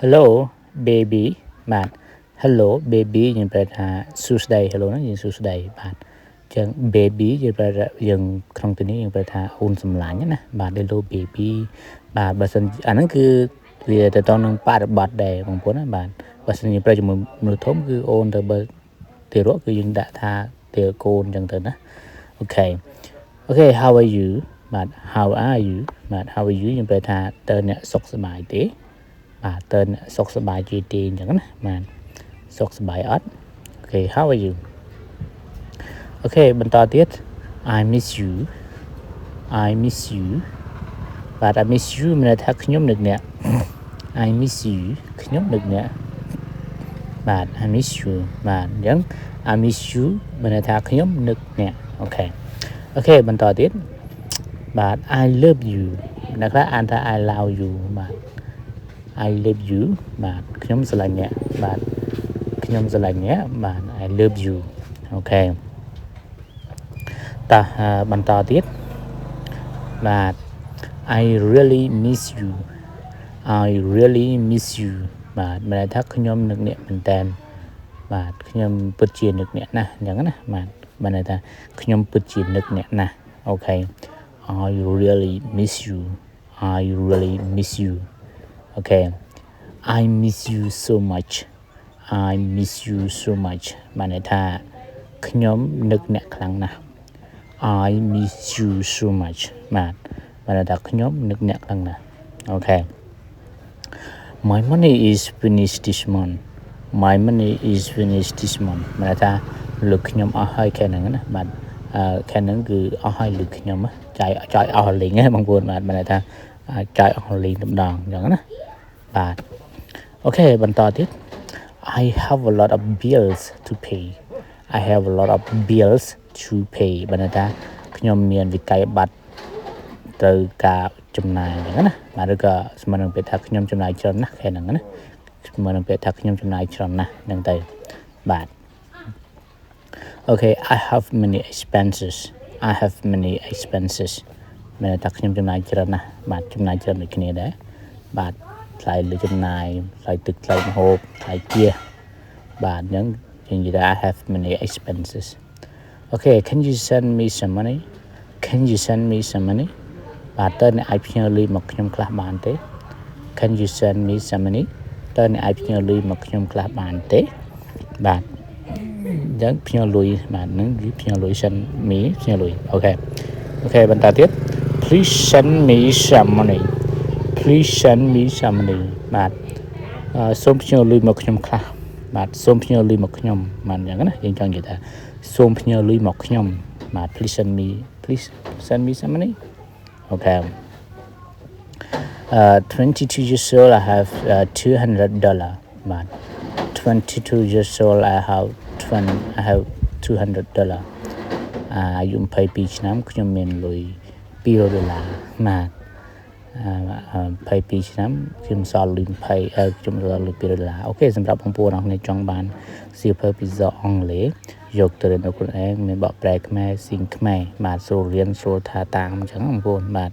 hello baby បាទ hello baby យើងប្រែថាសួស្ដី hello ហ្នឹងយើងសួស្ដីបាទអញ្ចឹង baby យើងប្រែថាយើងក្នុងទីនេះយើងប្រែថាអូនសម្លាញ់ណាបាទ hello baby បាទបើសិនអាហ្នឹងគឺវាទៅតនឹងបរិបត្តិដែរបងប្អូនណាបាទបើសិនយើងប្រែជាមួយមនុស្សធំគឺអូនទៅបើទារកគឺយើងដាក់ថាទារកូនអញ្ចឹងទៅណាអូខេ how are you បាទ how are you បាទ how are you យើងប្រែថាតើអ្នកសុខសប្បាយទេបាទតើអ្នកសុខសប្បាយជាទេអញ្ចឹងណាបាទសុខសប្បាយអត់អូខេ how are you អូខេបន្តទៀត I miss you I miss you បាទ I miss you មានន័យថាខ្ញុំនឹកអ្នក I miss you ខ្ញុំនឹកអ្នកបាទ I miss you បាទអញ្ចឹង I miss you មានន័យថាខ្ញុំនឹកអ្នកអូខេបន្តទៀតបាទ I love you អ្នកខ្លះអានថា I love you បាទ I love you បាទខ្ញុំស្រឡាញ់អ្នកបាទខ្ញុំស្រឡាញ់អ្នកបាទ I love you អូខេតោះបន្តទៀតបាទ I really miss you I really miss you បាទមានន័យថាខ្ញុំនឹកអ្នកមែនតើបាទខ្ញុំពិតជានឹកអ្នកណាស់អញ្ចឹងណាបាទមានន័យថាខ្ញុំពិតជានឹកអ្នកណាស់អូខេ I really miss you I really miss you អូខេ I miss you so much I miss you so much បានន័យថាខ្ញុំនឹកអ្នកខ្លាំងណាស់ I miss you so much បាទបានន័យថាខ្ញុំនឹកអ្នកខ្លាំងណាស់អូខេ My money is finished this month My money is finished this month បានន័យថាលុយខ្ញុំអស់ហើយខែហ្នឹងណាបាទខែហ្នឹងគឺអស់ហើយលុយខ្ញុំចាយអស់លេងហ្នឹងបងប្អូនបាទបានន័យថាចាយអស់លេងតែម្ដងអញ្ចឹងណាបាទអូខេបន្តទៀត I have a lot of bills to pay I have a lot of bills to pay បានន័យថាខ្ញុំមានវិក័យប័ត្រត្រូវការចំណាយអញ្ចឹងណាបាទឬក៏ស្មើនឹងពាក្យថាខ្ញុំចំណាយច្រើនណាស់ខែហ្នឹងណាស្មើនឹងពាក្យថាខ្ញុំចំណាយច្រើនណាស់ហ្នឹងទៅបាទ Okay I have many expenses I have many expenses មានន័យថាខ្ញុំចំណាយច្រើនណាស់បាទចំណាយច្រើនដូចគ្នាដែរបាទថ្លៃលើចំណាយថ្លៃទឹកថ្លៃម្ហូបថ្លៃផ្ទះបាទអញ្ចឹងយើងនិយាយថា I have many expenses Okay can you send me some money Can you send me some money បាទតើអ្នកអាចផ្ញើលុយមកខ្ញុំខ្លះបានទេ Can you send me some money តើអ្នកអាចផ្ញើលុយមកខ្ញុំខ្លះបានទេបាទអញ្ចឹងផ្ញើលុយបាទហ្នឹងគឺផ្ញើលុយ send me ផ្ញើលុយអូខេបន្តទៀត Please send me some money Please send me some money បាទសូមផ្ញើលុយមកខ្ញុំខ្លះបាទសូមផ្ញើលុយមកខ្ញុំបាទអញ្ចឹងណាយើងចង់និយាយថាសូមផ្ញើលុយមកខ្ញុំបាទ Please send me some money Okay 22 years old I have $200 បាទ 22 years old I have $200 អាយុ22ឆ្នាំខ្ញុំមានលុយ$200បាទ22ឆ្នាំខ្ញុំសល់លុយខ្ញុំសល់លុយ$200អូខេសម្រាប់បងប្អូនអរគ្នាចង់បានសៀវភៅភាសាអង់គ្លេសយកទៅរៀននៅខ្លួនឯងមានបកប្រែខ្មែរស៊ីងខ្មែរបាទស្រួលរៀនស្រួលថាតាមអញ្ចឹងបងប្អូនបាទ